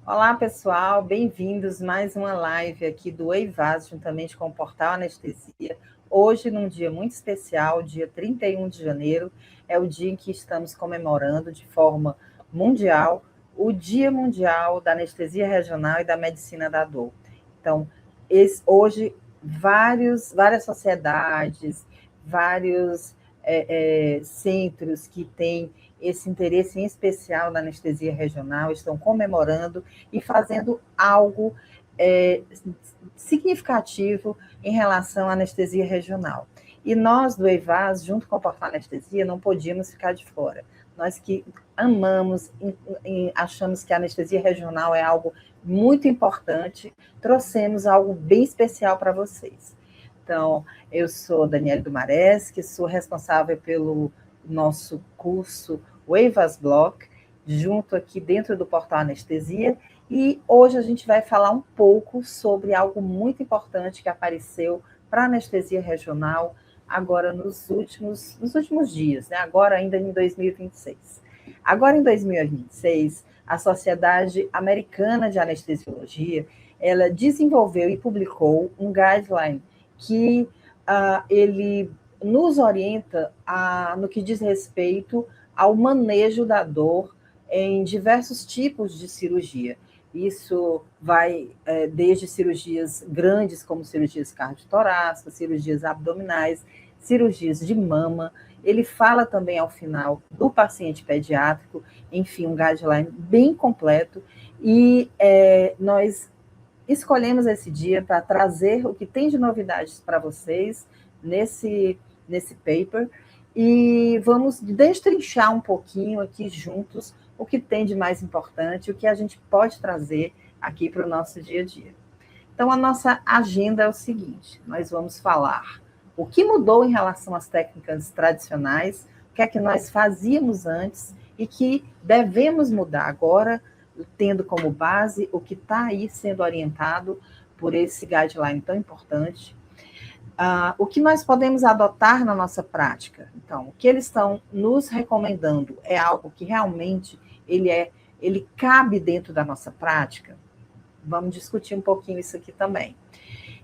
Olá, pessoal, bem-vindos a mais uma live aqui do EIVAS, juntamente com o Portal Anestesia. Hoje, num dia muito especial, dia 31 de janeiro, é o dia em que estamos comemorando de forma mundial o Dia Mundial da Anestesia Regional e da Medicina da Dor. Então, hoje, várias sociedades, vários centros que têm esse interesse em especial na anestesia regional estão comemorando e fazendo algo significativo em relação à anestesia regional. E nós, do EIVAS, junto com o Portal Anestesia, não podíamos ficar de fora. Nós que amamos, achamos que a anestesia regional é algo muito importante, trouxemos algo bem especial para vocês. Então, eu sou Daniele Dumares, que sou responsável pelo nosso curso o EIVAS Block, junto aqui dentro do Portal Anestesia, e hoje a gente vai falar um pouco sobre algo muito importante que apareceu para a anestesia regional agora nos últimos dias, né? Agora ainda em 2026. Agora em 2026, a Sociedade Americana de Anestesiologia, ela desenvolveu e publicou um guideline que ele nos orienta no que diz respeito ao manejo da dor em diversos tipos de cirurgia. Isso vai desde cirurgias grandes, como cirurgias cardiotorácicas, cirurgias abdominais, cirurgias de mama. Ele fala também ao final do paciente pediátrico, enfim, um guideline bem completo. E nós escolhemos esse dia para trazer o que tem de novidades para vocês nesse paper e vamos destrinchar um pouquinho aqui juntos o que tem de mais importante, o que a gente pode trazer aqui para o nosso dia a dia. Então, a nossa agenda é o seguinte: nós vamos falar o que mudou em relação às técnicas tradicionais, o que é que nós fazíamos antes e que devemos mudar agora, tendo como base o que está aí sendo orientado por esse guideline tão importante. O que nós podemos adotar na nossa prática? Então, o que eles estão nos recomendando é algo que realmente ele cabe dentro da nossa prática? Vamos discutir um pouquinho isso aqui também.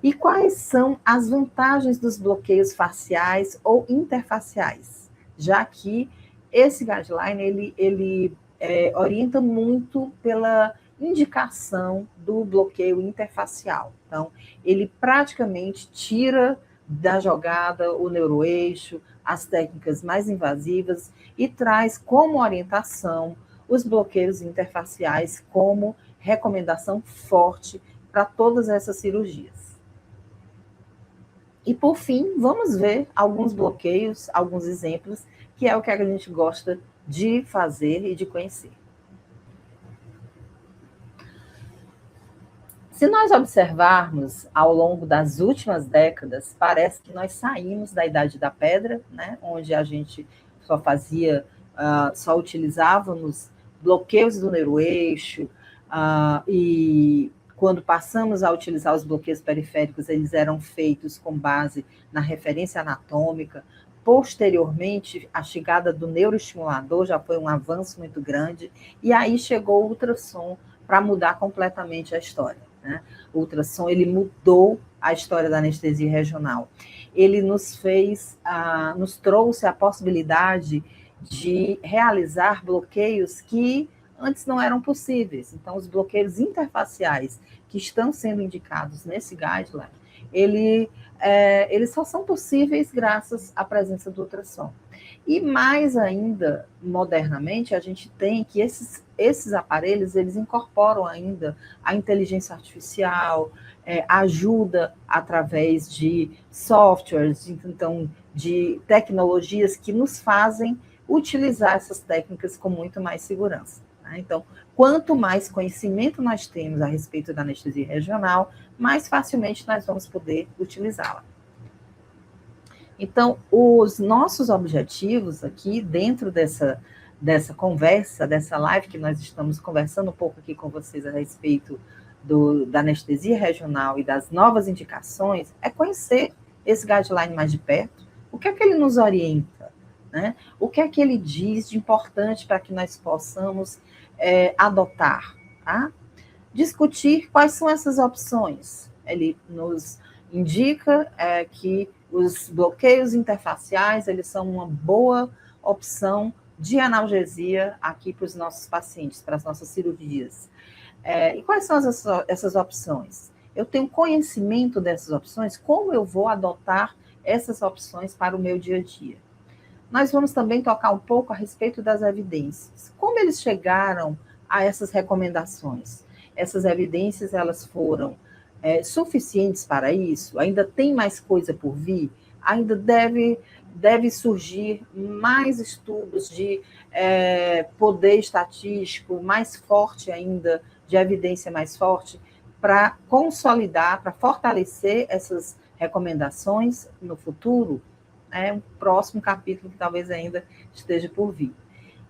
E quais são as vantagens dos bloqueios faciais ou interfaciais? Já que esse guideline, ele orienta muito pela indicação do bloqueio interfacial. Então, ele praticamente tira da jogada o neuroeixo, as técnicas mais invasivas e traz como orientação os bloqueios interfaciais como recomendação forte para todas essas cirurgias. E, por fim, vamos ver alguns bloqueios, alguns exemplos, que é o que a gente gosta de fazer e de conhecer. Se nós observarmos ao longo das últimas décadas, parece que nós saímos da Idade da Pedra, né, onde a gente só utilizávamos bloqueios do neuroeixo, e quando passamos a utilizar os bloqueios periféricos, eles eram feitos com base na referência anatômica. Posteriormente, a chegada do neuroestimulador já foi um avanço muito grande, e aí chegou o ultrassom para mudar completamente a história. Né? O ultrassom ele mudou a história da anestesia regional. Ele nos trouxe a possibilidade de realizar bloqueios que antes não eram possíveis. Então, os bloqueios interfaciais que estão sendo indicados nesse guideline, eles só são possíveis graças à presença do ultrassom. E mais ainda, modernamente, a gente tem que esses aparelhos, eles incorporam ainda a inteligência artificial, ajuda através de softwares, então, de tecnologias que nos fazem utilizar essas técnicas com muito mais segurança. Né? Então, quanto mais conhecimento nós temos a respeito da anestesia regional, mais facilmente nós vamos poder utilizá-la. Então, os nossos objetivos aqui, dentro dessa conversa, dessa live que nós estamos conversando um pouco aqui com vocês a respeito da anestesia regional e das novas indicações, é conhecer esse guideline mais de perto, o que é que ele nos orienta, né? O que é que ele diz de importante para que nós possamos adotar, tá? discutir quais são essas opções. Ele nos indica que os bloqueios interfaciais, eles são uma boa opção de analgesia aqui para os nossos pacientes, para as nossas cirurgias. E quais são essas opções? Eu tenho conhecimento dessas opções, como eu vou adotar essas opções para o meu dia a dia? Nós vamos também tocar um pouco a respeito das evidências. Como eles chegaram a essas recomendações? Essas evidências, elas foram suficientes para isso? Ainda tem mais coisa por vir? Ainda deve surgir mais estudos de poder estatístico mais forte ainda, de evidência mais forte, para consolidar, para fortalecer essas recomendações no futuro? É um próximo capítulo que talvez ainda esteja por vir.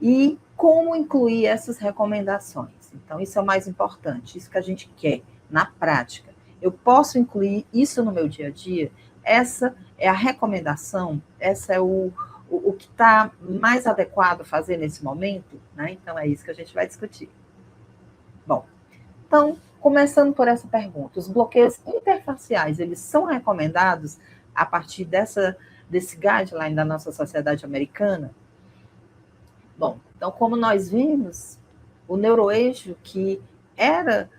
E como incluir essas recomendações? Então, isso é o mais importante, isso que a gente quer na prática. Eu posso incluir isso no meu dia a dia? Essa é a recomendação, essa é o que está mais adequado fazer nesse momento, né? Então, é isso que a gente vai discutir. Bom, então, começando por essa pergunta, os bloqueios interfaciais, eles são recomendados a partir desse guideline da nossa sociedade americana? Bom, então, como nós vimos, o neuroeixo, que era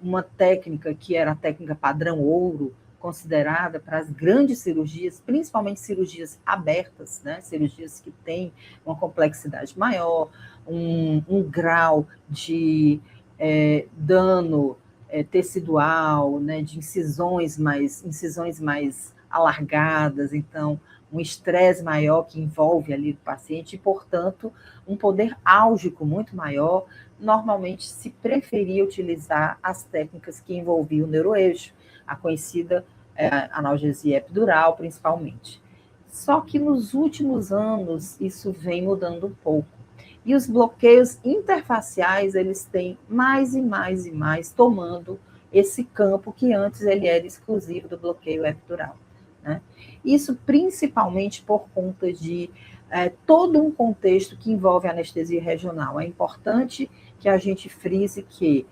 uma técnica que era a técnica padrão ouro, considerada para as grandes cirurgias, principalmente cirurgias abertas, né? Cirurgias que têm uma complexidade maior, um grau de dano tecidual, né? De incisões mais alargadas, então um estresse maior que envolve ali o paciente e, portanto, um poder álgico muito maior. Normalmente se preferia utilizar as técnicas que envolviam o neuroeixo, a conhecida analgesia epidural, principalmente. Só que nos últimos anos isso vem mudando um pouco. E os bloqueios interfaciais, eles têm mais e mais e mais tomando esse campo que antes ele era exclusivo do bloqueio epidural, né? Isso principalmente por conta de todo um contexto que envolve anestesia regional. É importante que a gente frise que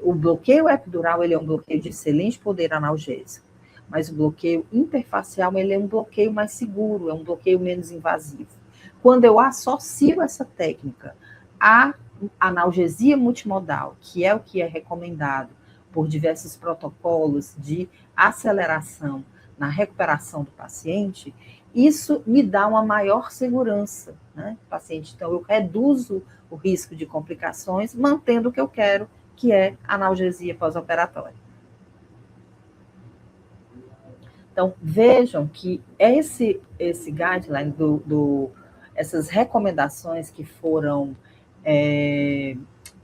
o bloqueio epidural ele é um bloqueio de excelente poder analgésico, mas o bloqueio interfacial ele é um bloqueio mais seguro, é um bloqueio menos invasivo. Quando eu associo essa técnica à analgesia multimodal, que é o que é recomendado por diversos protocolos de aceleração na recuperação do paciente, isso me dá uma maior segurança, né, paciente. Então, eu reduzo o risco de complicações, mantendo o que eu quero, que é analgesia pós-operatória. Então, vejam que esse guideline, essas recomendações que foram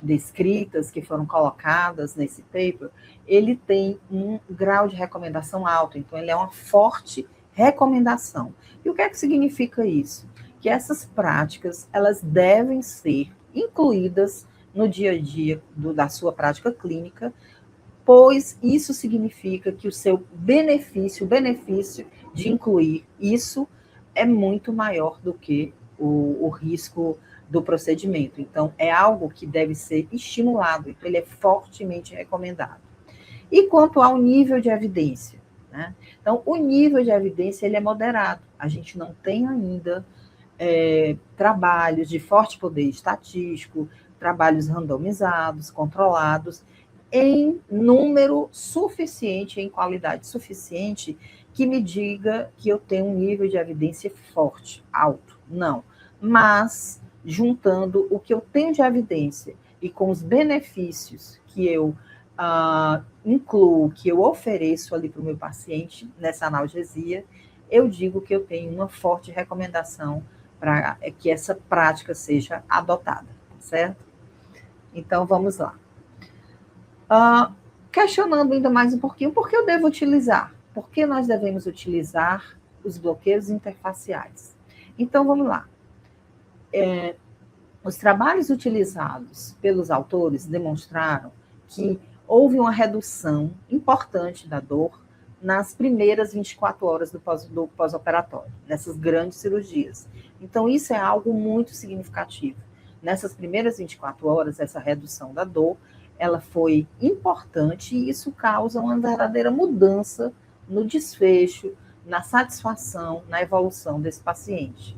descritas, que foram colocadas nesse paper, ele tem um grau de recomendação alto, então ele é uma forte recomendação. E o que é que significa isso? Que essas práticas, elas devem ser incluídas no dia a dia da sua prática clínica, pois isso significa que o seu benefício, o benefício de incluir isso é muito maior do que o risco do procedimento. Então, é algo que deve ser estimulado, então ele é fortemente recomendado. E quanto ao nível de evidência, né? Então, o nível de evidência ele é moderado. A gente não tem ainda trabalhos de forte poder estatístico, trabalhos randomizados, controlados, em número suficiente, em qualidade suficiente, que me diga que eu tenho um nível de evidência forte, alto. Não. Mas, juntando o que eu tenho de evidência e com os benefícios que eu incluo, que eu ofereço ali para o meu paciente nessa analgesia, eu digo que eu tenho uma forte recomendação para que essa prática seja adotada, certo? Então, vamos lá. Questionando ainda mais um pouquinho, por que eu devo utilizar? Por que nós devemos utilizar os bloqueios interfaciais? Então, vamos lá. Os trabalhos utilizados pelos autores demonstraram que houve uma redução importante da dor nas primeiras 24 horas do pós-operatório, nessas grandes cirurgias. Então, isso é algo muito significativo. Nessas primeiras 24 horas, essa redução da dor, ela foi importante e isso causa uma verdadeira mudança no desfecho, na satisfação, na evolução desse paciente.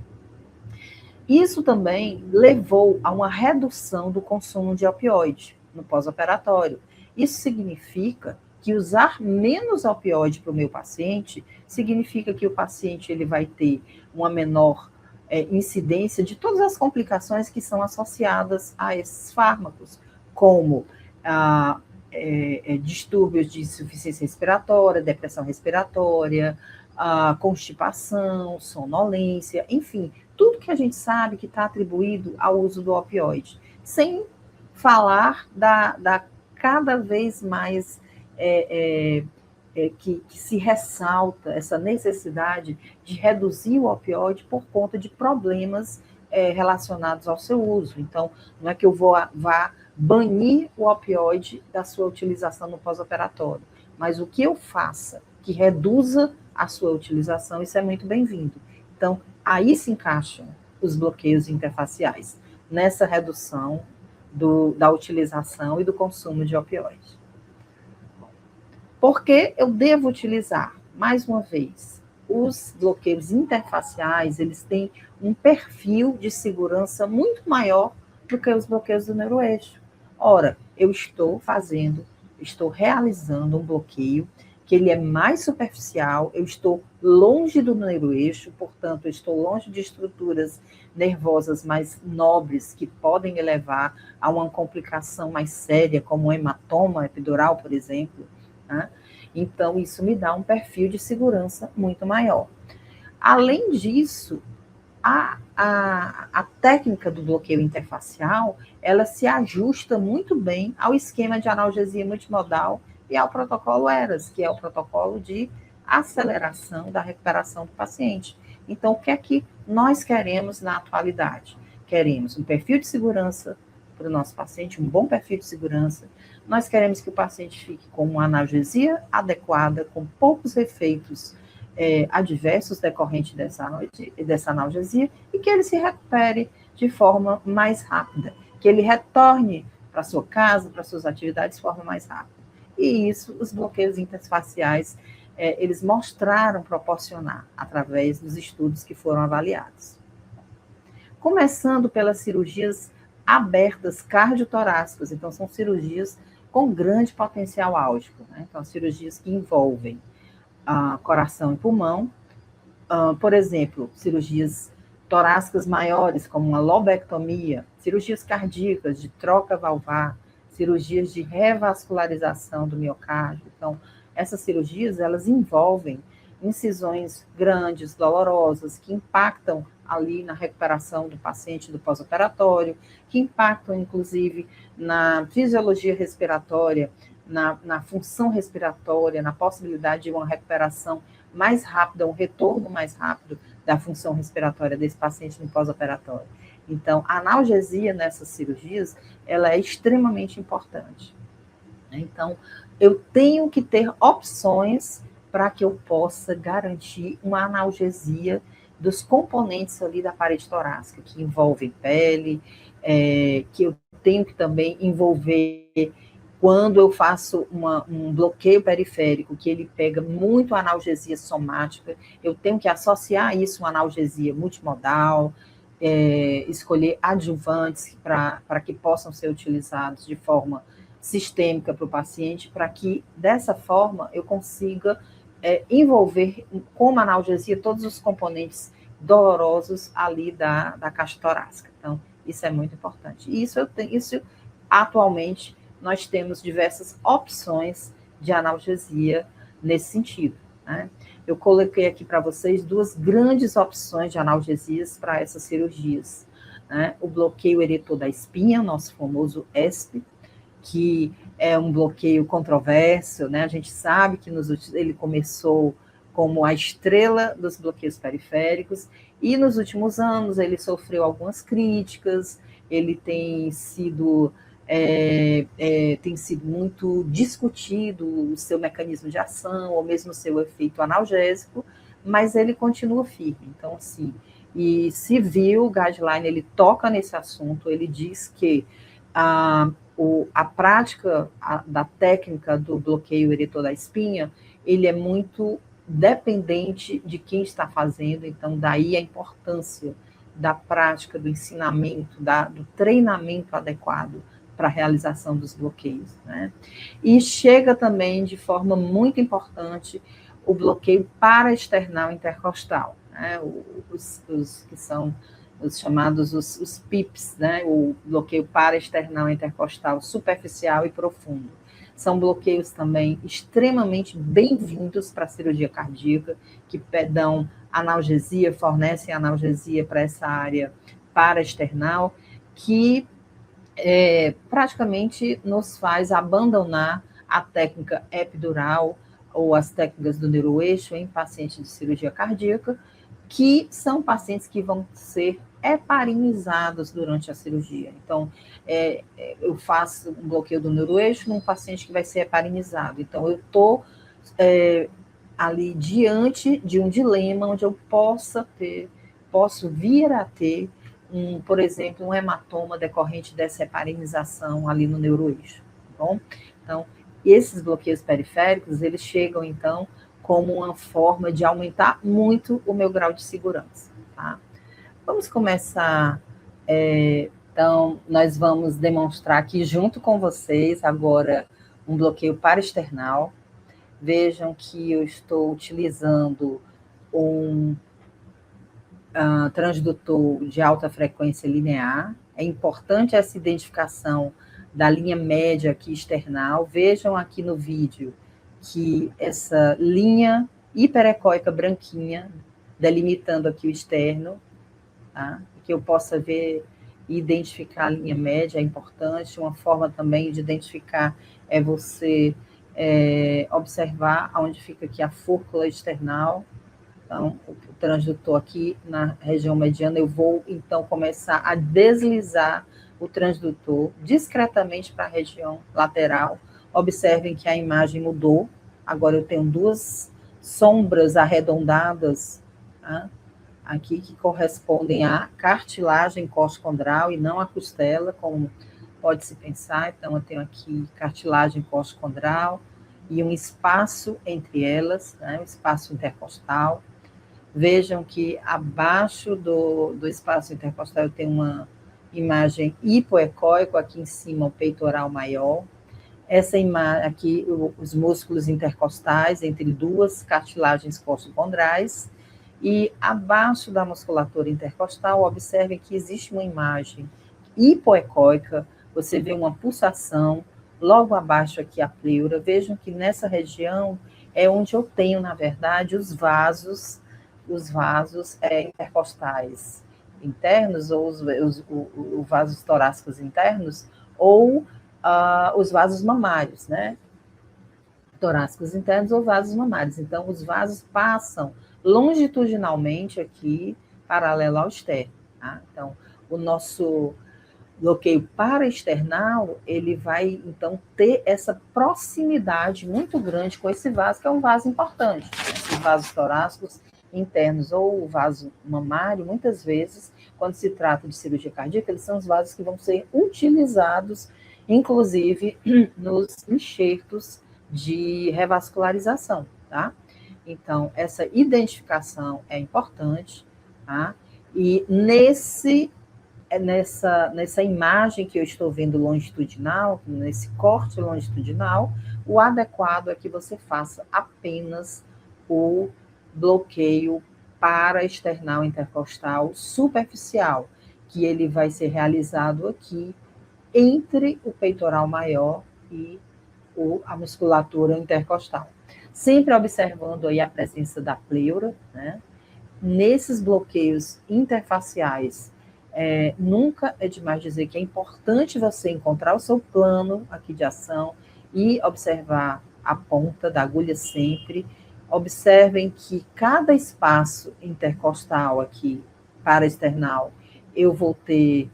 Isso também levou a uma redução do consumo de opioide no pós-operatório. Isso significa que usar menos opioide para o meu paciente significa que o paciente ele vai ter uma menor incidência de todas as complicações que são associadas a esses fármacos, como distúrbios de insuficiência respiratória, depressão respiratória, constipação, sonolência, enfim, tudo que a gente sabe que está atribuído ao uso do opioide, sem falar da cada vez mais que se ressalta essa necessidade de reduzir o opioide por conta de problemas relacionados ao seu uso. Então, não é que eu vá banir o opioide da sua utilização no pós-operatório, mas o que eu faça que reduza a sua utilização, isso é muito bem-vindo. Então, aí se encaixam os bloqueios interfaciais, nessa redução da utilização e do consumo de opioides. Por que eu devo utilizar? Mais uma vez, os bloqueios interfaciais, eles têm um perfil de segurança muito maior do que os bloqueios do neuroeixo. Ora, eu estou realizando um bloqueio que ele é mais superficial, eu estou longe do neuroeixo, portanto, eu estou longe de estruturas nervosas mais nobres que podem me levar a uma complicação mais séria, como um hematoma epidural, por exemplo, né? Então, isso me dá um perfil de segurança muito maior. Além disso, a técnica do bloqueio interfacial, ela se ajusta muito bem ao esquema de analgesia multimodal e ao protocolo ERAS, que é o protocolo de aceleração da recuperação do paciente. Então, o que é que nós queremos na atualidade? Queremos um perfil de segurança para o nosso paciente, um bom perfil de segurança. Nós queremos que o paciente fique com uma analgesia adequada, com poucos efeitos adversos decorrentes dessa analgesia e que ele se recupere de forma mais rápida, que ele retorne para sua casa, para suas atividades de forma mais rápida. E isso, os bloqueios interfaciais, eles mostraram proporcionar através dos estudos que foram avaliados. Começando pelas cirurgias abertas cardiotorácicas, então são cirurgias com grande potencial álgico, né? Então cirurgias que envolvem coração e pulmão, por exemplo, cirurgias torácicas maiores, como uma lobectomia, cirurgias cardíacas de troca valvar, cirurgias de revascularização do miocárdio. Então, essas cirurgias, elas envolvem incisões grandes, dolorosas, que impactam ali na recuperação do paciente do pós-operatório, que impactam, inclusive, na fisiologia respiratória, na função respiratória, na possibilidade de uma recuperação mais rápida, um retorno mais rápido da função respiratória desse paciente no pós-operatório. Então, a analgesia nessas cirurgias, ela é extremamente importante. Então, eu tenho que ter opções para que eu possa garantir uma analgesia dos componentes ali da parede torácica, que envolvem pele, que eu tenho que também envolver quando eu faço um bloqueio periférico, que ele pega muito analgesia somática, eu tenho que associar isso a uma analgesia multimodal, escolher adjuvantes para que possam ser utilizados de forma sistêmica para o paciente, para que, dessa forma, eu consiga envolver como analgesia todos os componentes dolorosos ali da caixa torácica. Então, isso é muito importante. E isso atualmente, nós temos diversas opções de analgesia nesse sentido, né? Eu coloquei aqui para vocês duas grandes opções de analgesias para essas cirurgias, né? O bloqueio eretor da espinha, nosso famoso ESP, que é um bloqueio controverso, né? A gente sabe que ele começou como a estrela dos bloqueios periféricos, e nos últimos anos ele sofreu algumas críticas, ele tem sido muito discutido o seu mecanismo de ação, ou mesmo o seu efeito analgésico, mas ele continua firme. Então, assim, e se viu, o guideline, ele toca nesse assunto, ele diz que a prática da técnica do bloqueio eretor da espinha, ele é muito dependente de quem está fazendo, então daí a importância da prática, do ensinamento, do treinamento adequado para a realização dos bloqueios, né? E chega também de forma muito importante o bloqueio paraesternal intercostal, né? Os que são os chamados os PIPs, né? O bloqueio paraesternal intercostal superficial e profundo. São bloqueios também extremamente bem-vindos para a cirurgia cardíaca, que dão analgesia, fornecem analgesia para essa área paraesternal, que praticamente nos faz abandonar a técnica epidural ou as técnicas do neuroeixo em pacientes de cirurgia cardíaca, que são pacientes que vão ser heparinizados durante a cirurgia. Então, eu faço um bloqueio do neuroeixo num paciente que vai ser heparinizado. Então, eu estou ali diante de um dilema onde eu posso vir a ter por exemplo, um hematoma decorrente dessa heparinização ali no neuroeixo, tá bom? Então, esses bloqueios periféricos, eles chegam, então, como uma forma de aumentar muito o meu grau de segurança, tá? Vamos começar, então, nós vamos demonstrar aqui junto com vocês agora um bloqueio paraesternal. Vejam que eu estou utilizando um transdutor de alta frequência linear. É importante essa identificação da linha média aqui external. Vejam aqui no vídeo que essa linha hiperecóica branquinha, delimitando aqui o externo, tá? Que eu possa ver e identificar a linha média é importante. Uma forma também de identificar é você observar onde fica aqui a fúrcula external. Então, o transdutor aqui na região mediana, eu vou, então, começar a deslizar o transdutor discretamente para a região lateral. Observem que a imagem mudou. Agora eu tenho duas sombras arredondadas, tá? Aqui que correspondem à cartilagem costocondral e não à costela, como pode-se pensar. Então, eu tenho aqui cartilagem costocondral e um espaço entre elas, né? Um espaço intercostal. Vejam que abaixo do espaço intercostal eu tenho uma imagem hipoecóico, aqui em cima o peitoral maior. Essa imagem aqui, os músculos intercostais entre duas cartilagens costocondrais. E abaixo da musculatura intercostal, observem que existe uma imagem hipoecóica, você vê uma pulsação, logo abaixo aqui a pleura. Vejam que nessa região é onde eu tenho, na verdade, os vasos intercostais internos, ou os vasos torácicos internos, ou os vasos mamários, né? Torácicos internos ou vasos mamários. Então, os vasos passam longitudinalmente aqui, paralelo ao externo, tá? Então, o nosso bloqueio paraesternal, ele vai, então, ter essa proximidade muito grande com esse vaso, que é um vaso importante. Esses vasos torácicos internos ou o vaso mamário, muitas vezes, quando se trata de cirurgia cardíaca, eles são os vasos que vão ser utilizados, inclusive, nos enxertos de revascularização, tá? Então, essa identificação é importante, tá? E nessa imagem que eu estou vendo longitudinal, nesse corte longitudinal, o adequado é que você faça apenas o bloqueio paraesternal intercostal superficial, que ele vai ser realizado aqui entre o peitoral maior e a musculatura intercostal. Sempre observando aí a presença da pleura, né? Nesses bloqueios interfaciais, nunca é demais dizer que é importante você encontrar o seu plano aqui de ação e observar a ponta da agulha sempre. Observem que cada espaço intercostal aqui, paraesternal, eu vou ter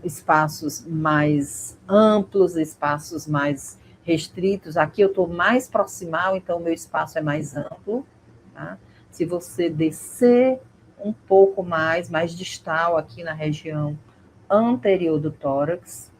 espaços mais amplos, espaços mais restritos. Aqui eu estou mais proximal, então o meu espaço é mais amplo, tá? Se você descer um pouco mais distal aqui na região anterior do tórax,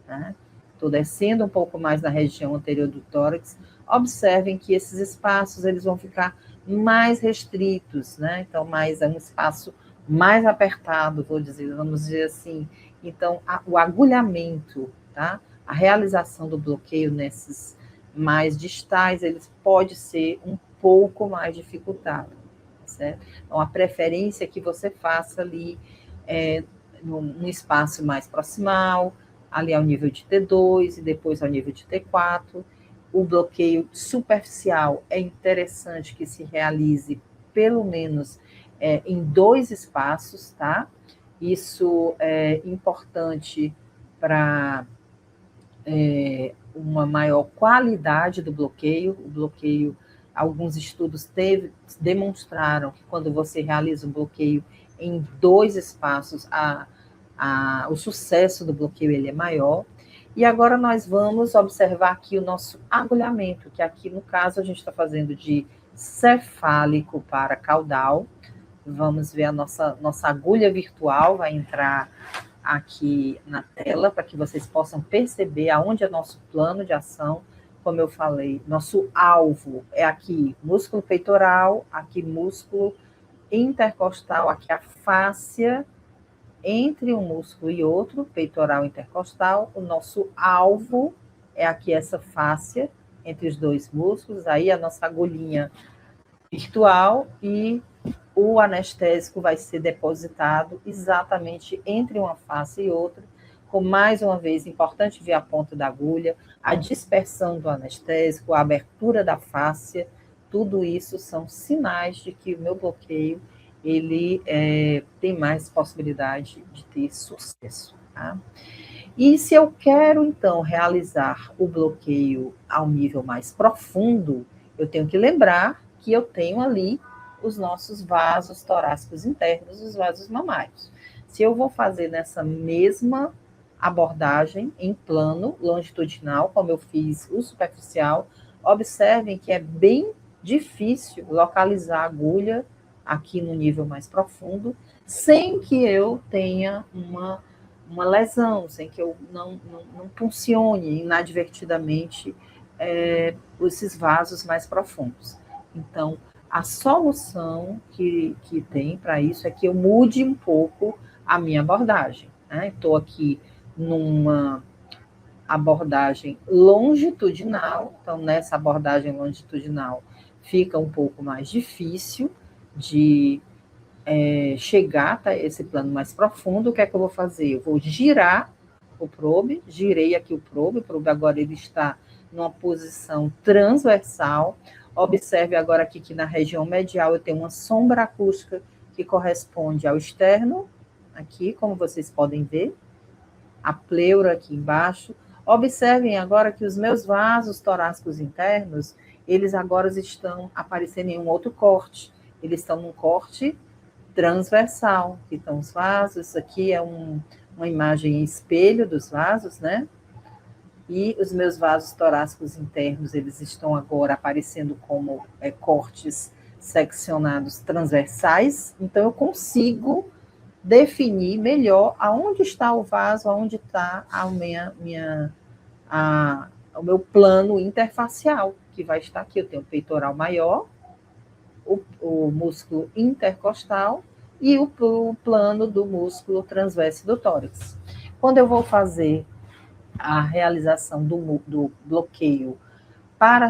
né? estou descendo um pouco mais na região anterior do tórax, observem que esses espaços eles vão ficar mais restritos, né? Então, é um espaço mais apertado, vamos dizer assim. Então, o agulhamento, tá? A realização do bloqueio nesses mais distais, eles pode ser um pouco mais dificultado, certo? Então, a preferência é que você faça ali num espaço mais proximal, ali ao nível de T2 e depois ao nível de T4. O bloqueio superficial é interessante que se realize pelo menos em 2 espaços, tá? Isso é importante para uma maior qualidade do bloqueio. O bloqueio, alguns estudos demonstraram que quando você realiza o bloqueio em 2 espaços, o sucesso do bloqueio ele é maior. E agora nós vamos observar aqui o nosso agulhamento, que aqui no caso a gente está fazendo de cefálico para caudal. Vamos ver a nossa agulha virtual, vai entrar aqui na tela, para que vocês possam perceber aonde é nosso plano de ação. Como eu falei, nosso alvo é aqui, músculo peitoral, aqui músculo intercostal, aqui a fáscia entre um músculo e outro, peitoral intercostal. O nosso alvo é aqui essa fáscia entre os 2 músculos, aí a nossa agulhinha virtual, e o anestésico vai ser depositado exatamente entre uma face e outra. Com, mais uma vez, importante ver a ponta da agulha, a dispersão do anestésico, a abertura da fáscia, tudo isso são sinais de que o meu bloqueio ele tem mais possibilidade de ter sucesso, tá? E se eu quero, então, realizar o bloqueio ao nível mais profundo, eu tenho que lembrar que eu tenho ali os nossos vasos torácicos internos, os vasos mamários. Se eu vou fazer nessa mesma abordagem em plano longitudinal, como eu fiz o superficial, observem que é bem difícil localizar a agulha aqui no nível mais profundo, sem que eu tenha uma lesão, sem que eu não funcione inadvertidamente esses vasos mais profundos. Então, a solução que tem para isso é que eu mude um pouco a minha abordagem, né? Estou aqui numa abordagem longitudinal, então nessa abordagem longitudinal fica um pouco mais difícil de chegar até esse plano mais profundo. O que é que eu vou fazer? Eu vou girar o probe, girei aqui o probe agora ele está numa posição transversal. Observe agora aqui que na região medial eu tenho uma sombra acústica que corresponde ao externo, aqui, como vocês podem ver, a pleura aqui embaixo. Observem agora que os meus vasos torácicos internos, eles agora estão aparecendo em um outro corte. Eles estão num corte transversal, que estão os vasos. Isso aqui é uma imagem em espelho dos vasos, né? E os meus vasos torácicos internos, eles estão agora aparecendo como cortes seccionados transversais. Então, eu consigo definir melhor aonde está o vaso, aonde está o meu plano interfacial, que vai estar aqui. Eu tenho o peitoral maior, o músculo intercostal e o plano do músculo transverso do tórax. Quando eu vou fazer a realização do bloqueio para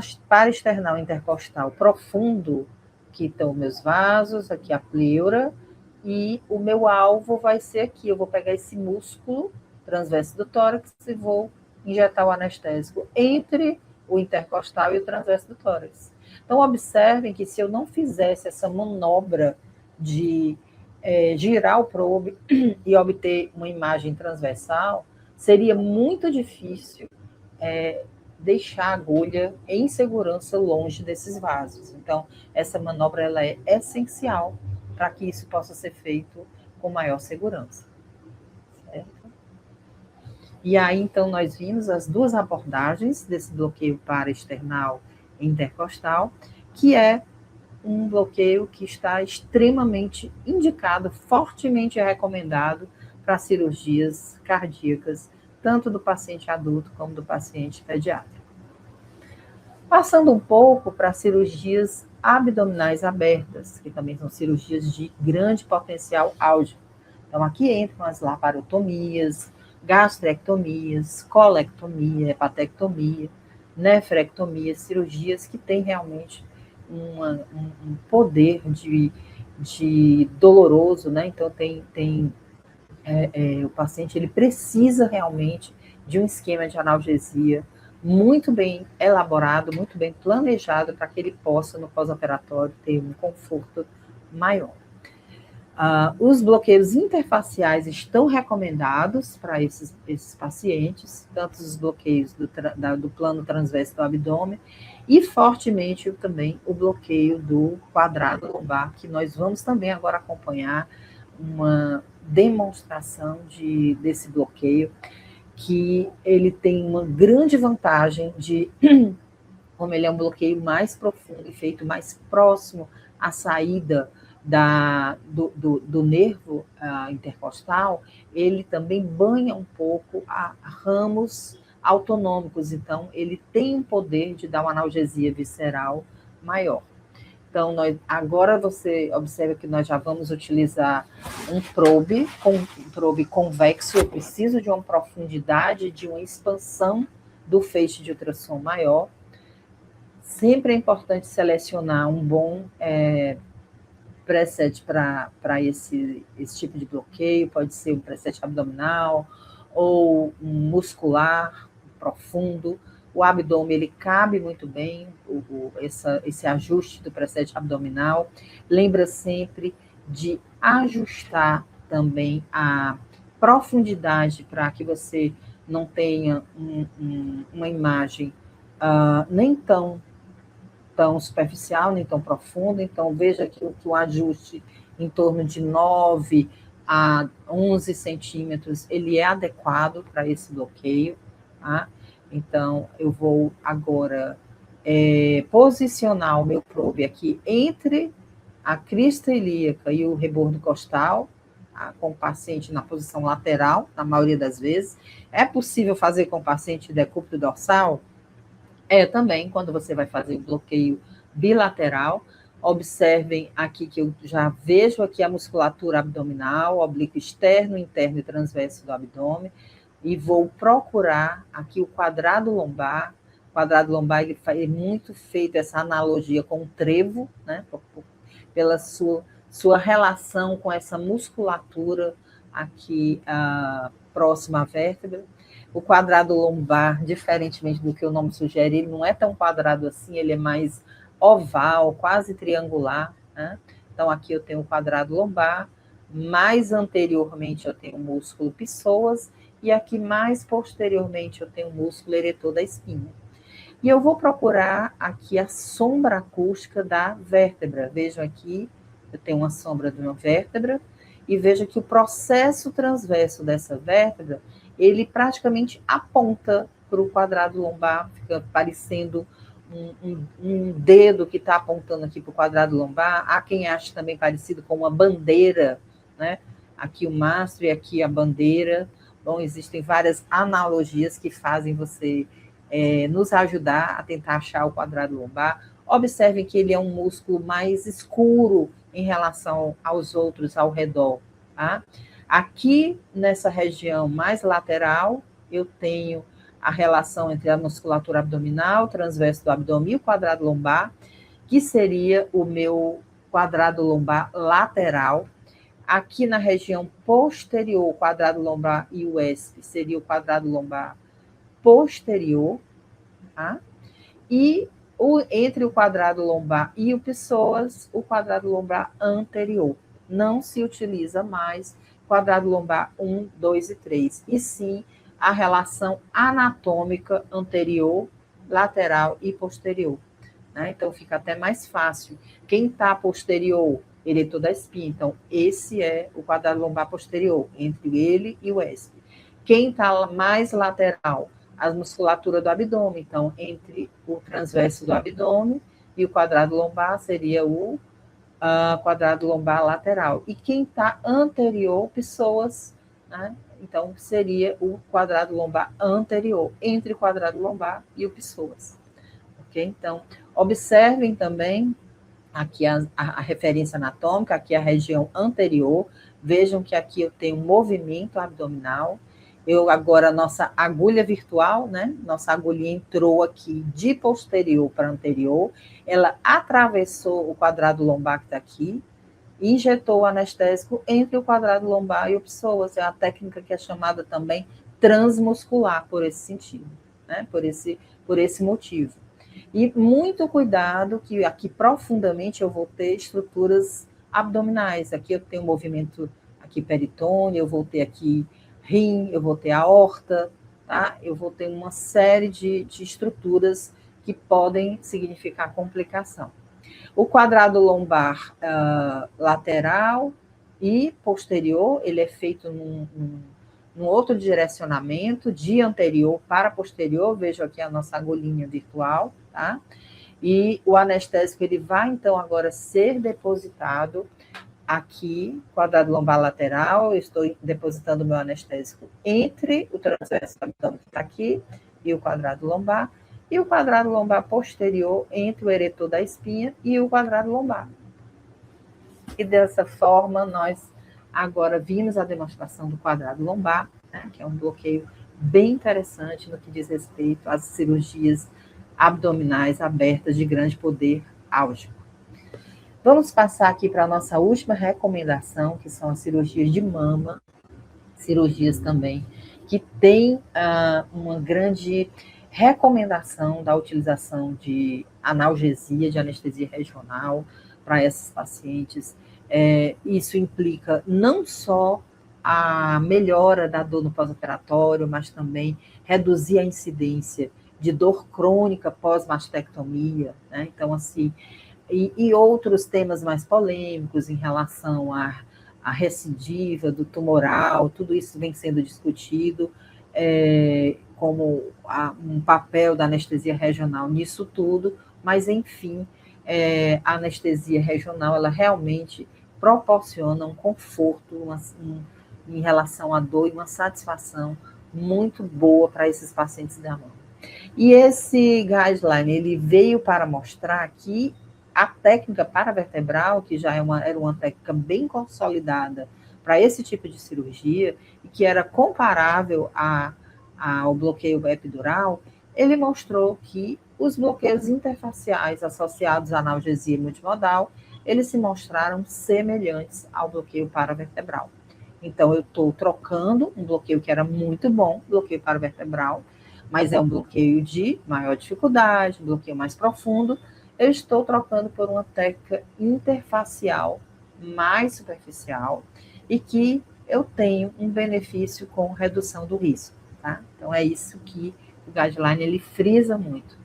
external intercostal profundo, que estão meus vasos, aqui a pleura, e o meu alvo vai ser aqui. Eu vou pegar esse músculo transverso do tórax e vou injetar o anestésico entre o intercostal e o transverso do tórax. Então, observem que se eu não fizesse essa manobra de girar o probe e obter uma imagem transversal, seria muito difícil deixar a agulha em segurança longe desses vasos. Então, essa manobra ela é essencial para que isso possa ser feito com maior segurança. Certo? E aí, então, nós vimos as 2 abordagens desse bloqueio para-external e intercostal, que é um bloqueio que está extremamente indicado, fortemente recomendado para cirurgias cardíacas tanto do paciente adulto como do paciente pediátrico. Passando um pouco para cirurgias abdominais abertas, que também são cirurgias de grande potencial álgico. Então, aqui entram as laparotomias, gastrectomias, colectomia, hepatectomia, nefrectomia, cirurgias que têm realmente um poder de doloroso, né? Então, o paciente ele precisa realmente de um esquema de analgesia muito bem elaborado, muito bem planejado, para que ele possa, no pós-operatório, ter um conforto maior. Os bloqueios interfaciais estão recomendados para esses pacientes, tanto os bloqueios do plano transverso do abdômen e fortemente também o bloqueio do quadrado lombar, que nós vamos também agora acompanhar uma demonstração desse bloqueio, que ele tem uma grande vantagem como ele é um bloqueio mais profundo e feito mais próximo à saída do nervo intercostal, ele também banha um pouco a ramos autonômicos, então ele tem um poder de dar uma analgesia visceral maior. Então, agora você observa que nós já vamos utilizar um probe convexo. Eu preciso de uma profundidade, de uma expansão do feixe de ultrassom maior. Sempre é importante selecionar um bom preset para esse tipo de bloqueio. Pode ser um preset abdominal ou um muscular profundo. O abdômen, ele cabe muito bem, esse ajuste do preset abdominal. Lembra sempre de ajustar também a profundidade para que você não tenha uma imagem nem tão superficial, nem tão profunda. Então, veja que o ajuste em torno de 9 a 11 centímetros, ele é adequado para esse bloqueio, tá? Então, eu vou agora posicionar o meu probe aqui entre a crista ilíaca e o rebordo costal, com o paciente na posição lateral, na maioria das vezes. É possível fazer com o paciente decúbito dorsal? Também, quando você vai fazer o bloqueio bilateral. Observem aqui que eu já vejo aqui a musculatura abdominal, oblíquo externo, interno e transverso do abdômen, e vou procurar aqui o quadrado lombar. O quadrado lombar, ele faz muito feito essa analogia com o trevo, né? Pela sua relação com essa musculatura aqui próxima à vértebra. O quadrado lombar, diferentemente do que o nome sugere, ele não é tão quadrado assim, ele é mais oval, quase triangular, né? Então, aqui eu tenho o quadrado lombar, mais anteriormente eu tenho o músculo psoas, e aqui mais posteriormente eu tenho o músculo eretor da espinha. E eu vou procurar aqui a sombra acústica da vértebra. Vejam aqui, eu tenho uma sombra de uma vértebra, e veja que o processo transverso dessa vértebra, ele praticamente aponta para o quadrado lombar, fica parecendo um dedo que está apontando aqui para o quadrado lombar. Há quem ache também parecido com uma bandeira, né? Aqui o mastro e aqui a bandeira. Bom, existem várias analogias que fazem você nos ajudar a tentar achar o quadrado lombar. Observem que ele é um músculo mais escuro em relação aos outros ao redor, tá? Aqui, nessa região mais lateral, eu tenho a relação entre a musculatura abdominal, transverso do abdômen e o quadrado lombar, que seria o meu quadrado lombar lateral. Aqui na região posterior, o quadrado lombar e o ESP seria o quadrado lombar posterior, tá? E entre o quadrado lombar e o psoas, o quadrado lombar anterior. Não se utiliza mais quadrado lombar 1, 2 e 3, e sim a relação anatômica anterior, lateral e posterior, né? Então, fica até mais fácil. Quem está posterior, eretor da espinha, então, esse é o quadrado lombar posterior, entre ele e o ESP. Quem está mais lateral, a musculatura do abdômen, então, entre o transverso do abdômen e o quadrado lombar seria o quadrado lombar lateral. E quem está anterior, psoas, né? então seria o quadrado lombar anterior, entre o quadrado lombar e o psoas. Ok? Então, observem também aqui a referência anatômica, aqui a região anterior. Vejam que aqui eu tenho um movimento abdominal. Eu agora, nossa agulha virtual, né? Nossa agulha entrou aqui de posterior para anterior. Ela atravessou o quadrado lombar que está aqui, e injetou o anestésico entre o quadrado lombar e o psoas. É a técnica que é chamada também transmuscular, por esse sentido, né? Por esse motivo. E muito cuidado, que aqui profundamente eu vou ter estruturas abdominais. Aqui eu tenho movimento aqui peritônio, eu vou ter aqui rim, eu vou ter aorta, tá? Eu vou ter uma série de estruturas que podem significar complicação. O quadrado lombar lateral e posterior, ele é feito num outro direcionamento, de anterior para posterior. Vejo aqui a nossa agulhinha virtual, tá? E o anestésico, ele vai, então, agora ser depositado aqui, quadrado lombar lateral. Eu estou depositando o meu anestésico entre o transverso do abdômen, que está aqui, e o quadrado lombar, e o quadrado lombar posterior entre o eretor da espinha e o quadrado lombar. E dessa forma, nós agora vimos a demonstração do quadrado lombar, né, que é um bloqueio bem interessante no que diz respeito às cirurgias abdominais abertas de grande poder álgico. Vamos passar aqui para a nossa última recomendação, que são as cirurgias de mama, cirurgias também que têm uma grande recomendação da utilização de analgesia, de anestesia regional para esses pacientes. Isso implica não só a melhora da dor no pós-operatório, mas também reduzir a incidência de dor crônica pós-mastectomia, né? Então, assim, e outros temas mais polêmicos em relação à recidiva do tumoral, tudo isso vem sendo discutido, como um papel da anestesia regional nisso tudo, mas, enfim, a anestesia regional, ela realmente proporciona um conforto em relação à dor e uma satisfação muito boa para esses pacientes da mama. E esse guideline, ele veio para mostrar que a técnica paravertebral, que já era uma técnica bem consolidada para esse tipo de cirurgia, e que era comparável ao bloqueio epidural, ele mostrou que os bloqueios interfaciais associados à analgesia multimodal, eles se mostraram semelhantes ao bloqueio paravertebral. Então, eu estou trocando um bloqueio que era muito bom, bloqueio paravertebral, mas é um bloqueio de maior dificuldade, um bloqueio mais profundo. Eu estou trocando por uma técnica interfacial mais superficial e que eu tenho um benefício com redução do risco, tá? Então, é isso que o guideline, ele frisa muito.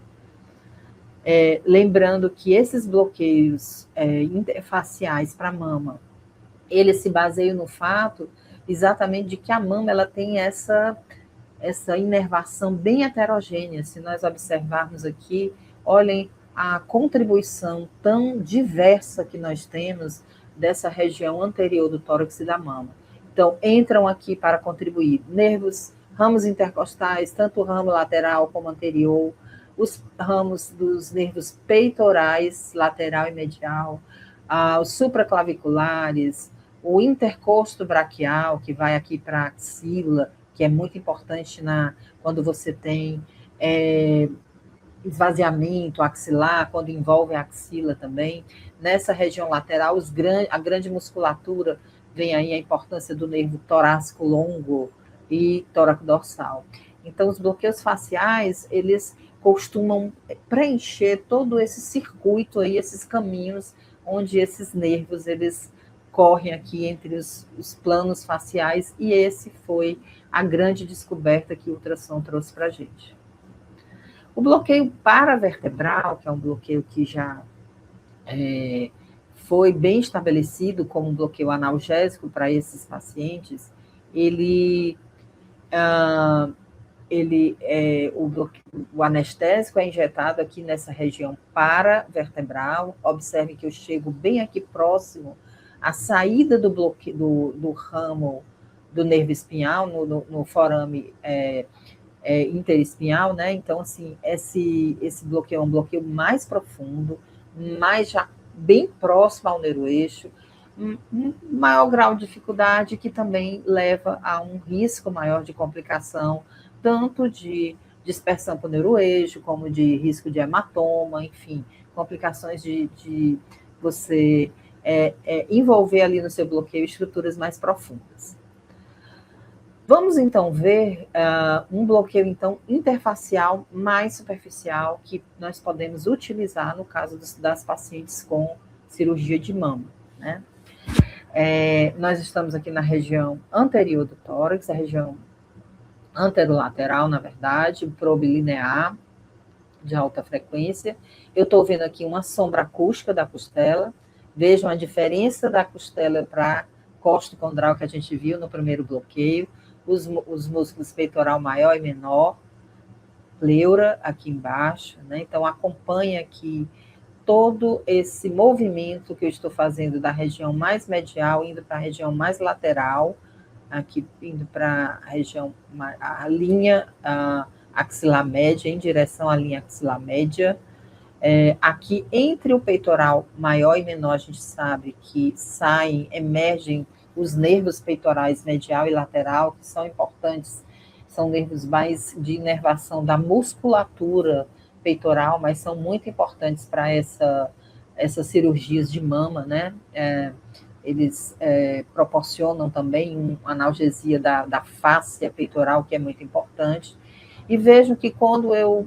Lembrando que esses bloqueios interfaciais para a mama, eles se baseiam no fato exatamente de que a mama, ela tem essa inervação bem heterogênea. Se nós observarmos aqui, olhem a contribuição tão diversa que nós temos dessa região anterior do tórax e da mama. Então, entram aqui para contribuir nervos, ramos intercostais, tanto o ramo lateral como anterior, os ramos dos nervos peitorais, lateral e medial, os supraclaviculares, o intercosto braquial, que vai aqui para a axila, que é muito importante quando você tem esvaziamento axilar, quando envolve a axila também. Nessa região lateral, a grande musculatura, vem aí a importância do nervo torácico longo e tóraco dorsal. Então, os bloqueios faciais, eles costumam preencher todo esse circuito aí, esses caminhos, onde esses nervos, eles correm aqui entre os planos faciais, e esse foi a grande descoberta que o ultrassom trouxe para a gente. O bloqueio paravertebral, que é um bloqueio que já foi bem estabelecido como um bloqueio analgésico para esses pacientes, o anestésico é injetado aqui nessa região paravertebral. Observe que eu chego bem aqui próximo à saída do ramo do nervo espinhal, no forame interespinhal, né? Então, assim, esse bloqueio é um bloqueio mais profundo, mais já bem próximo ao neuroeixo, um maior grau de dificuldade que também leva a um risco maior de complicação, tanto de dispersão para o neuroeixo, como de risco de hematoma, enfim, complicações de você envolver ali no seu bloqueio estruturas mais profundas. Vamos, então, ver um bloqueio, então, interfacial mais superficial que nós podemos utilizar no caso das pacientes com cirurgia de mama, né? Nós estamos aqui na região anterior do tórax, a região anterolateral, na verdade, o probe linear de alta frequência. Eu estou vendo aqui uma sombra acústica da costela. Vejam a diferença da costela para costocondral que a gente viu no primeiro bloqueio. Os músculos peitoral maior e menor, pleura aqui embaixo, né? Então, acompanha aqui todo esse movimento que eu estou fazendo da região mais medial, indo para a região mais lateral, aqui indo para a região, a linha axilar média, em direção à linha axilar média. Aqui entre o peitoral maior e menor, a gente sabe que emergem os nervos peitorais medial e lateral, que são importantes, são nervos mais de inervação da musculatura peitoral, mas são muito importantes para essas cirurgias de mama, né? Eles proporcionam também uma analgesia da fáscia peitoral, que é muito importante. E vejam que quando eu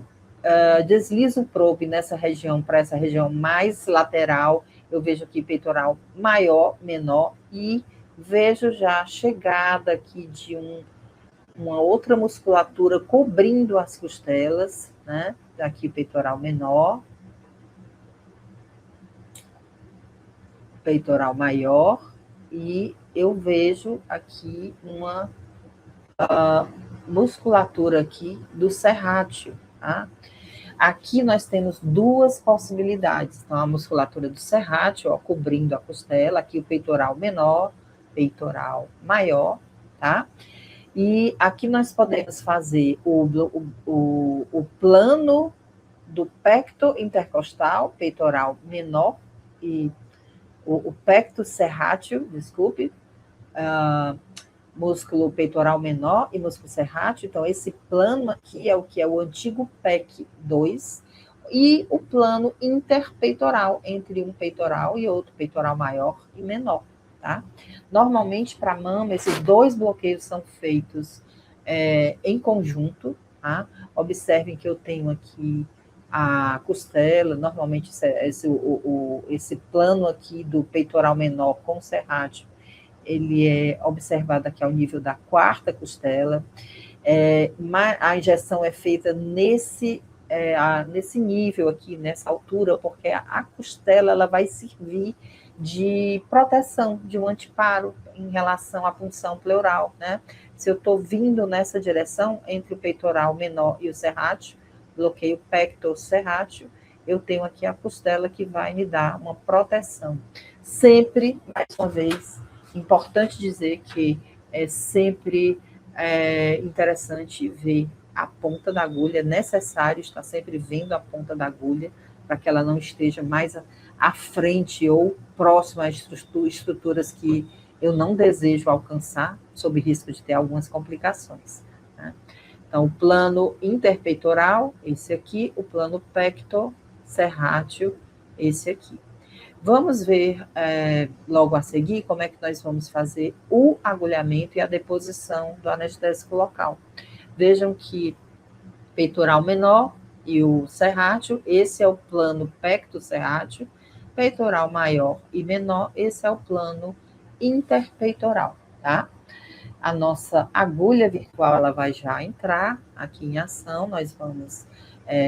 deslizo o probe nessa região, para essa região mais lateral, eu vejo aqui peitoral maior, menor, e vejo já a chegada aqui de uma outra musculatura cobrindo as costelas, né? Aqui o peitoral menor, peitoral maior, e eu vejo aqui uma musculatura aqui do serrátil, tá? Aqui nós temos duas possibilidades. Então, a musculatura do serrátil, ó, cobrindo a costela, aqui o peitoral menor, peitoral maior, tá? E aqui nós podemos fazer o plano do pecto intercostal, peitoral menor, e o pecto serrátil, desculpe, músculo peitoral menor e músculo serrátil. Então, esse plano aqui é o que é o antigo PEC 2, e o plano interpeitoral, entre um peitoral e outro, peitoral maior e menor, tá? Normalmente, para mama, esses dois bloqueios são feitos em conjunto, tá? Observem que eu tenho aqui a costela, normalmente esse plano aqui do peitoral menor com serrátil, ele é observado aqui ao nível da quarta costela. A injeção é feita nesse nível aqui, nessa altura, porque a costela ela vai servir de proteção, de um anteparo em relação à punção pleural, né? Se eu estou vindo nessa direção, entre o peitoral menor e o serrátil, bloqueio pecto-serrátil, eu tenho aqui a costela que vai me dar uma proteção. Sempre, mais uma vez, importante dizer que é sempre interessante ver a ponta da agulha, é necessário estar sempre vendo a ponta da agulha, para que ela não esteja mais à frente ou próxima às estruturas que eu não desejo alcançar, sob risco de ter algumas complicações, né? Então, o plano interpeitoral, esse aqui, o plano pecto-serrátil, esse aqui. Vamos ver logo a seguir como é que nós vamos fazer o agulhamento e a deposição do anestésico local. Vejam que peitoral menor e o serrátil, esse é o plano pecto-serrátil, peitoral maior e menor, esse é o plano interpeitoral, tá? A nossa agulha virtual, ela vai já entrar aqui em ação, nós vamos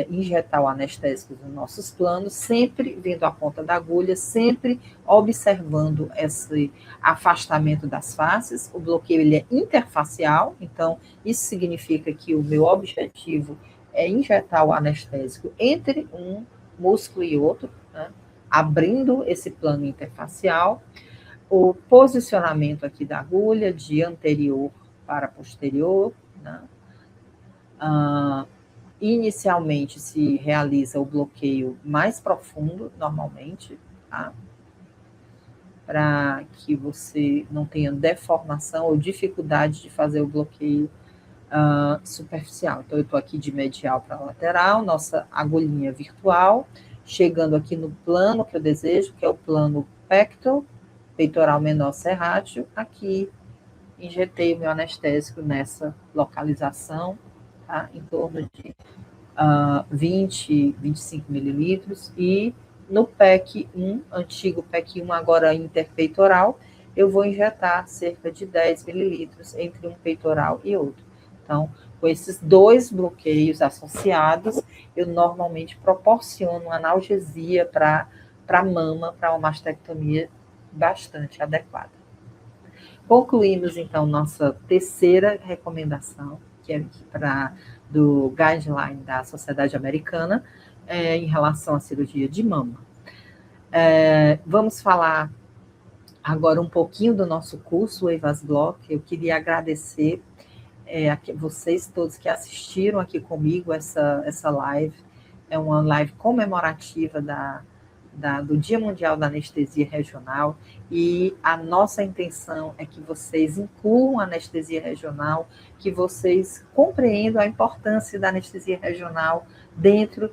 injetar o anestésico nos nossos planos, sempre vendo a ponta da agulha, sempre observando esse afastamento das faces. O bloqueio ele é interfacial, então isso significa que o meu objetivo é injetar o anestésico entre um músculo e outro, né? Abrindo esse plano interfacial. o posicionamento aqui da agulha de anterior para posterior, né? Inicialmente se realiza o bloqueio mais profundo, normalmente, tá? Para que você não tenha deformação ou dificuldade de fazer o bloqueio superficial. Então, eu estou aqui de medial para lateral, nossa agulhinha virtual, chegando aqui no plano que eu desejo, que é o plano pectoral, peitoral menor serrátil. Aqui, injetei o meu anestésico nessa localização, tá? Em torno de 20, 25 mililitros, e no PEC 1, antigo PEC 1, agora interpeitoral, eu vou injetar cerca de 10 mililitros entre um peitoral e outro. Então, com esses dois bloqueios associados, eu normalmente proporciono analgesia para a mama, para uma mastectomia bastante adequada. Concluímos, então, nossa terceira recomendação, que é do guideline da Sociedade Americana, em relação à cirurgia de mama. Vamos falar agora um pouquinho do nosso curso, o EVAS Block. Eu queria agradecer a vocês todos que assistiram aqui comigo essa live. É uma live comemorativa do Dia Mundial da Anestesia Regional, e a nossa intenção é que vocês incluam a anestesia regional, que vocês compreendam a importância da anestesia regional dentro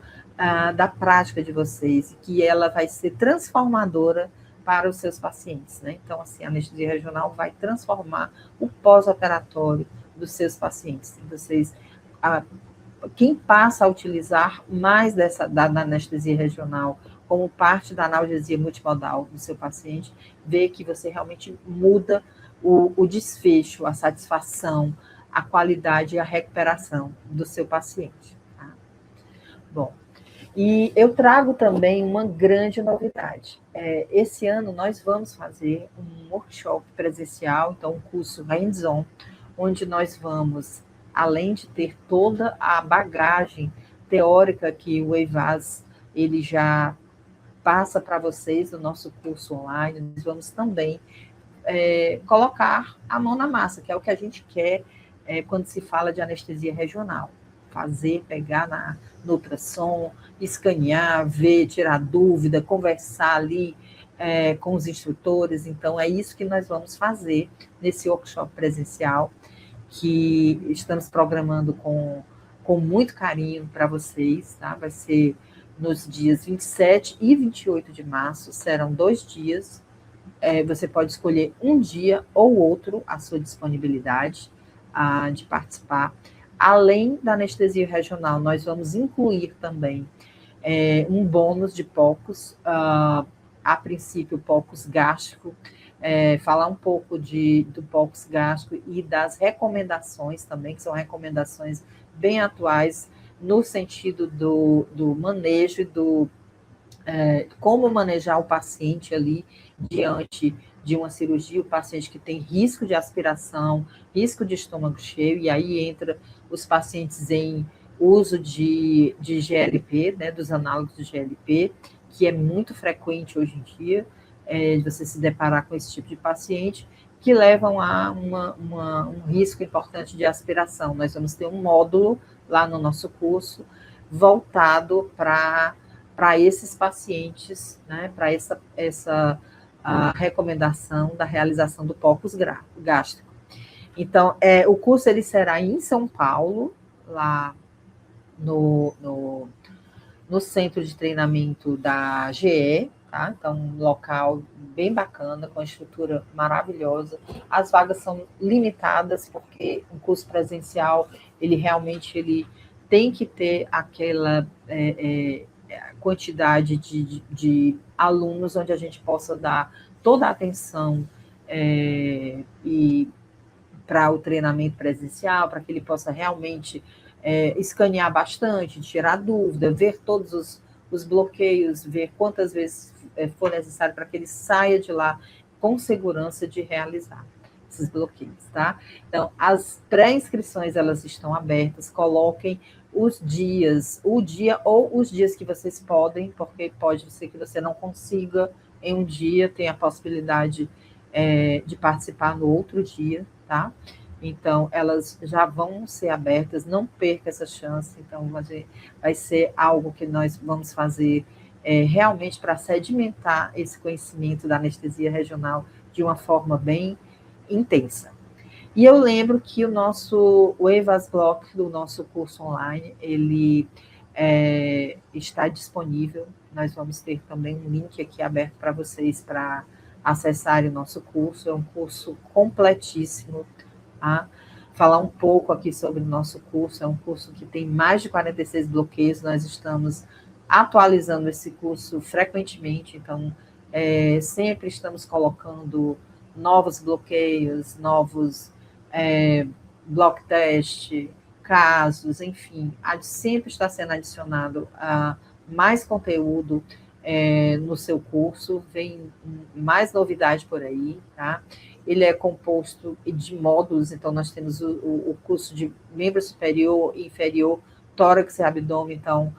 da prática de vocês, que ela vai ser transformadora para os seus pacientes, né? Então, assim, a anestesia regional vai transformar o pós-operatório dos seus pacientes. Vocês, quem passa a utilizar mais da anestesia regional como parte da analgesia multimodal do seu paciente, vê que você realmente muda o desfecho, a satisfação, a qualidade e a recuperação do seu paciente. Tá? Bom, e eu trago também uma grande novidade. Esse ano nós vamos fazer um workshop presencial, então um curso hands-on, onde nós vamos, além de ter toda a bagagem teórica que o EVAS ele já passa para vocês no nosso curso online, nós vamos também colocar a mão na massa, que é o que a gente quer quando se fala de anestesia regional. Pegar no ultrassom, escanear, ver, tirar dúvida, conversar ali com os instrutores. Então, é isso que nós vamos fazer nesse workshop presencial, que estamos programando com muito carinho para vocês, tá? Vai ser nos dias 27 e 28 de março, serão 2 dias. Você pode escolher um dia ou outro a sua disponibilidade de participar. Além da anestesia regional, nós vamos incluir também um bônus de POCUS, a princípio POCUS gástrico, falar um pouco do POCUS gástrico e das recomendações também, que são recomendações bem atuais no sentido do manejo e como manejar o paciente ali diante de uma cirurgia, o paciente que tem risco de aspiração, risco de estômago cheio, e aí entra os pacientes em uso de GLP, né, dos análogos de GLP, que é muito frequente hoje em dia, você se deparar com esse tipo de paciente, que levam a um risco importante de aspiração. Nós vamos ter um módulo lá no nosso curso voltado para esses pacientes, né, para essa a recomendação da realização do POCUS gástrico. Então, o curso ele será em São Paulo, lá no centro de treinamento da GE, tá? Então, um local bem bacana, com a estrutura maravilhosa. As vagas são limitadas, porque um curso presencial, ele realmente tem que ter aquela quantidade de alunos onde a gente possa dar toda a atenção e para o treinamento presencial, para que ele possa realmente escanear bastante, tirar dúvida, ver todos os bloqueios, ver quantas vezes for necessário para que ele saia de lá com segurança de realizar esses bloqueios, tá? Então, as pré-inscrições, elas estão abertas, coloquem os dias, o dia ou os dias que vocês podem, porque pode ser que você não consiga em um dia, tem a possibilidade de participar no outro dia, tá? Então, elas já vão ser abertas, não perca essa chance. Então, vai ser algo que nós vamos fazer realmente para sedimentar esse conhecimento da anestesia regional de uma forma bem intensa. E eu lembro que o EVAS Block do nosso curso online, ele está disponível. Nós vamos ter também um link aqui aberto para vocês para acessarem o nosso curso. É um curso completíssimo, tá? Falar um pouco aqui sobre o nosso curso. É um curso que tem mais de 46 bloqueios. Nós estamos atualizando esse curso frequentemente, então sempre estamos colocando novos bloqueios, novos block test, casos, enfim, sempre está sendo adicionado mais conteúdo no seu curso, vem mais novidade por aí, tá? Ele é composto de módulos, então nós temos o curso de membro superior e inferior, tórax e abdômen, então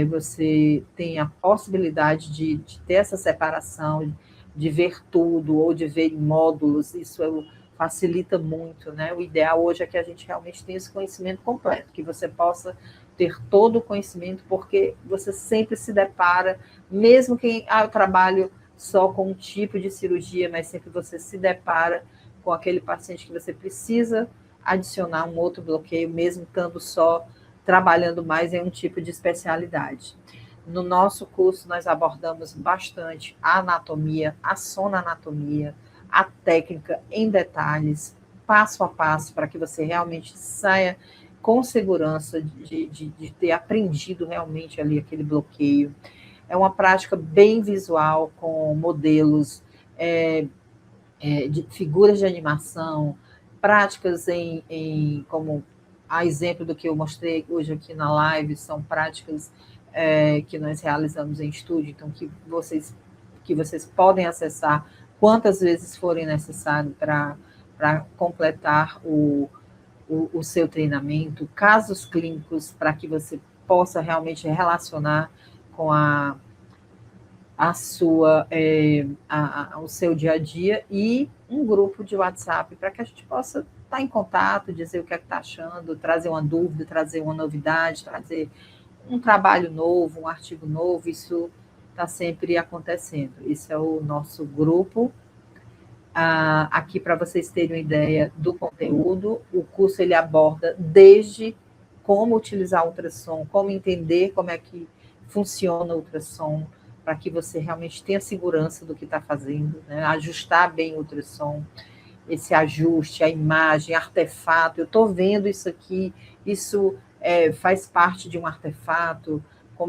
você tem a possibilidade de ter essa separação, de ver tudo, ou de ver em módulos, isso facilita muito, né? O ideal hoje é que a gente realmente tenha esse conhecimento completo, que você possa ter todo o conhecimento, porque você sempre se depara, mesmo que eu trabalho só com um tipo de cirurgia, mas sempre você se depara com aquele paciente que você precisa adicionar um outro bloqueio, mesmo estando só trabalhando mais em um tipo de especialidade. No nosso curso, nós abordamos bastante a anatomia, a sonoanatomia, a técnica em detalhes, passo a passo, para que você realmente saia com segurança de ter aprendido realmente ali aquele bloqueio. É uma prática bem visual, com modelos de figuras de animação, práticas como a exemplo do que eu mostrei hoje aqui na live, são práticas que nós realizamos em estúdio, então que vocês podem acessar quantas vezes forem necessário para completar o seu treinamento, casos clínicos para que você possa realmente relacionar com o seu dia a dia, e um grupo de WhatsApp para que a gente possa estar em contato, dizer o que é que está achando, trazer uma dúvida, trazer uma novidade, trazer um trabalho novo, um artigo novo, isso está sempre acontecendo. Esse é o nosso grupo. Aqui, para vocês terem uma ideia do conteúdo, o curso ele aborda desde como utilizar o ultrassom, como entender como é que funciona o ultrassom, para que você realmente tenha segurança do que está fazendo, né? Ajustar bem o ultrassom, esse ajuste, a imagem, artefato. Eu estou vendo isso aqui, isso faz parte de um artefato, o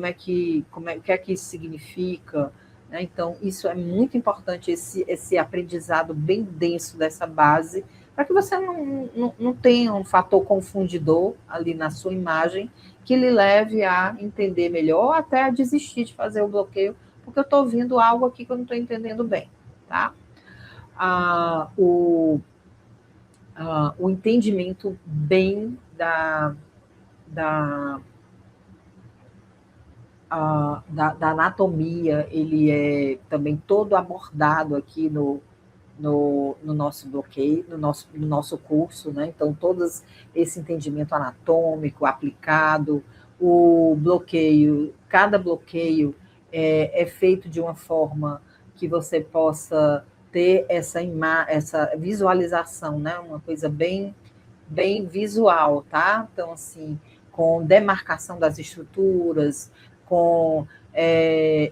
que é que isso significa, né? Então, isso é muito importante, esse aprendizado bem denso dessa base, para que você não tenha um fator confundidor ali na sua imagem, que lhe leve a entender melhor, ou até a desistir de fazer o bloqueio, porque eu estou vendo algo aqui que eu não estou entendendo bem, tá? O entendimento bem da anatomia, ele é também todo abordado aqui no nosso bloqueio, no nosso curso, né? Então, todo esse entendimento anatômico aplicado, o bloqueio, cada bloqueio é feito de uma forma que você possa ter essa visualização, né? Uma coisa bem, bem visual, tá? Então, assim, com demarcação das estruturas, com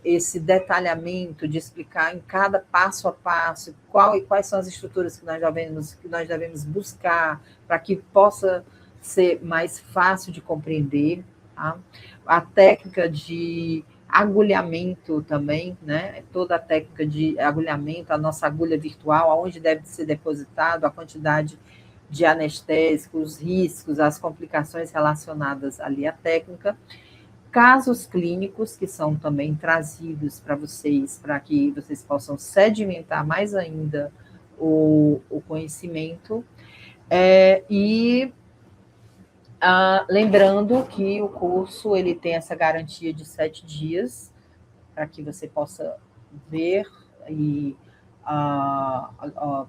esse detalhamento de explicar em cada passo a passo quais são as estruturas que nós devemos buscar para que possa ser mais fácil de compreender, tá? A técnica de agulhamento também, né? Toda a técnica de agulhamento, a nossa agulha virtual, aonde deve ser depositado, a quantidade de anestésicos, os riscos, as complicações relacionadas ali à técnica, casos clínicos que são também trazidos para vocês, para que vocês possam sedimentar mais ainda o conhecimento, lembrando que o curso ele tem essa garantia de 7 dias, para que você possa ver e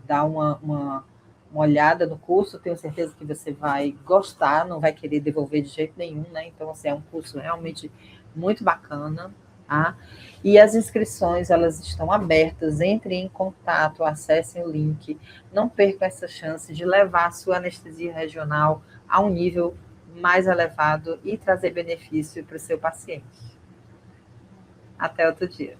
dar uma olhada no curso, tenho certeza que você vai gostar, não vai querer devolver de jeito nenhum, né? Então, assim, é um curso realmente muito bacana, tá? E as inscrições, elas estão abertas, entrem em contato, acessem o link, não percam essa chance de levar a sua anestesia regional a um nível mais elevado e trazer benefício para o seu paciente. Até outro dia.